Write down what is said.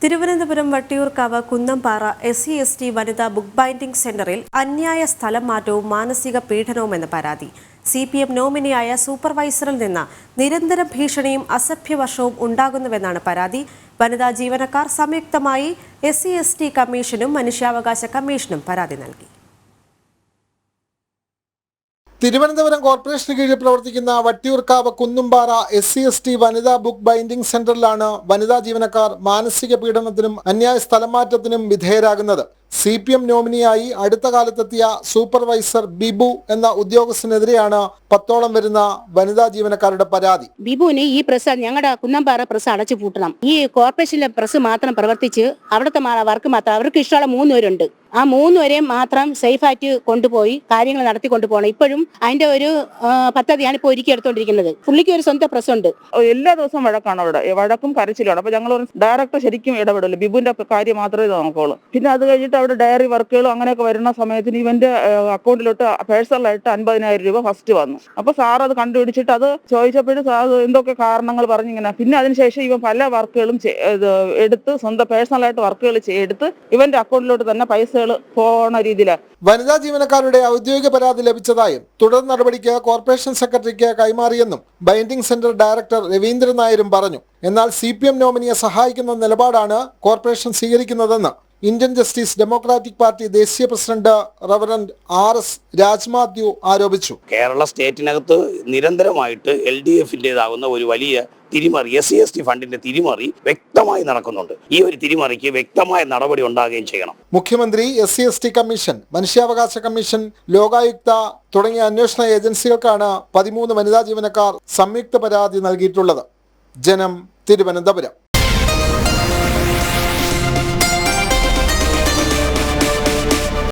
Thiruvananthapuram Vattiyoorkavu കുന്നംപാറ SC/ST വനിതാ book binding സെന്ററിൽ അന്യായ സ്ഥലം മാറ്റവും മാനസിക പീഡനവുമെന്ന പരാതി. CPM നോമിനിയായ സൂപ്പർവൈസറിൽ നിന്ന് നിരന്തര ഭീഷണിയും അസഭ്യവർഷവും ഉണ്ടാകുന്നുവെന്നാണ് പരാതി. വനിതാ ജീവനക്കാർ സംയുക്തമായി SC/ST കമ്മീഷനും മനുഷ്യാവകാശ കമ്മീഷനും പരാതി നൽകി. തിരുവനന്തപുരം കോർപ്പറേഷന് കീഴിൽ പ്രവർത്തിക്കുന്ന വട്ടിയൂർക്കാവ് കുന്നുംപാറ SC/ST വനിതാ ബുക്ക് ബൈൻഡിംഗ് സെന്ററിലാണ് വനിതാ ജീവനക്കാർ മാനസിക പീഡനത്തിനും അന്യായ സ്ഥലമാറ്റത്തിനും വിധേയരാകുന്നത്. CPM നോമിനിയായി അടുത്ത കാലത്തെത്തിയ സൂപ്പർവൈസർ ബിബു എന്ന ഉദ്യോഗസ്ഥനെതിരെയാണ് 10ഓളം വരുന്ന വനിതാ ജീവനക്കാരുടെ പരാതി. ബിബുവിന് ഈ പ്രസ് ഞങ്ങളുടെ കുന്നംപാറ പ്രസ് അടച്ചു പൂട്ടണം. ഈ കോർപ്പറേഷനിലെ പ്രസ് മാത്രം പ്രവർത്തിച്ച് അവിടുത്തെ വർക്ക് മാത്രം അവർക്ക് ഇഷ്ടമുള്ള 3 പേരുണ്ട്. ആ 3 പേരെയും മാത്രം സേഫായിട്ട് കൊണ്ടുപോയി കാര്യങ്ങൾ നടത്തിക്കൊണ്ടു പോകണം. ഇപ്പോഴും അതിന്റെ ഒരു പദ്ധതിയാണ് ഇപ്പോൾ ഒരുക്കി എടുത്തോണ്ടിരിക്കുന്നത്. പുള്ളിക്ക് ഒരു സ്വന്തം പ്രസ് ഉണ്ട്. എല്ലാ ദിവസവും വഴക്കാണ് അവിടെ, വഴക്കും കരച്ചിലാണ്. അപ്പൊ ഞങ്ങൾ ഡയറക്ടർ ശരിക്കും ഇടപെടില്ല, ബിബുവിന്റെ കാര്യം മാത്രമേ നോക്കുള്ളൂ. പിന്നെ അത് കഴിഞ്ഞിട്ട് അവിടെ ഡയറി വർക്കുകളും അങ്ങനെയൊക്കെ വരുന്ന സമയത്തിന് ഇവന്റെ അക്കൗണ്ടിലോട്ട് പേഴ്സണലായിട്ട് 50,000 രൂപ ഫസ്റ്റ് വന്നു. അപ്പൊ സാർ അത് കണ്ടുപിടിച്ചിട്ട് അത് ചോദിച്ചപ്പോഴും സാർ എന്തൊക്കെ കാരണങ്ങൾ പറഞ്ഞിങ്ങനെ. പിന്നെ അതിനുശേഷം ഇവൻ പല വർക്കുകളും എടുത്ത് സ്വന്തം പേഴ്സണലായിട്ട് വർക്കുകൾ എടുത്ത് ഇവന്റെ അക്കൗണ്ടിലോട്ട് തന്നെ പൈസകൾ പോണ രീതിയിലാണ്. വനിതാ ജീവനക്കാരുടെ ഔദ്യോഗിക പരാതി ലഭിച്ചതായും തുടർ നടപടിക്ക് കോർപ്പറേഷൻ സെക്രട്ടറിക്ക് കൈമാറിയെന്നും ബൈൻഡിംഗ് സെന്റർ ഡയറക്ടർ രവീന്ദ്രൻ നായരും പറഞ്ഞു. എന്നാൽ CPM നോമിനിയെ സഹായിക്കുന്ന നിലപാടാണ് കോർപ്പറേഷൻ സ്വീകരിക്കുന്നതെന്ന് ഇന്ത്യൻ ജസ്റ്റിസ് ഡെമോക്രാറ്റിക് പാർട്ടി ദേശീയ പ്രസിഡന്റ് റവറന്റ് RS രാജ്മാത്യു ആരോപിച്ചു. കേരള സ്റ്റേറ്റിനകത്ത് നിരന്തരമായിട്ട് LDFിൻ്റെതാകുന്ന ഒരു വലിയ തിരിമറി, SC/ST ഫണ്ടിന്റെ തിരിമറി വ്യക്തമായി നടക്കുന്നുണ്ട്. ഈ ഒരു തിരിമറിക്ക് വ്യക്തമായ നടപടി ഉണ്ടാകുകയും ചെയ്യണം. മുഖ്യമന്ത്രി, SC/ST കമ്മീഷൻ, മനുഷ്യാവകാശ കമ്മീഷൻ, ലോകായുക്ത തുടങ്ങിയ അന്വേഷണ ഏജൻസികൾക്കാണ് 13 വനിതാ ജീവനക്കാർ സംയുക്ത പരാതി നൽകിയിട്ടുള്ളത്. ജനം, തിരുവനന്തപുരം.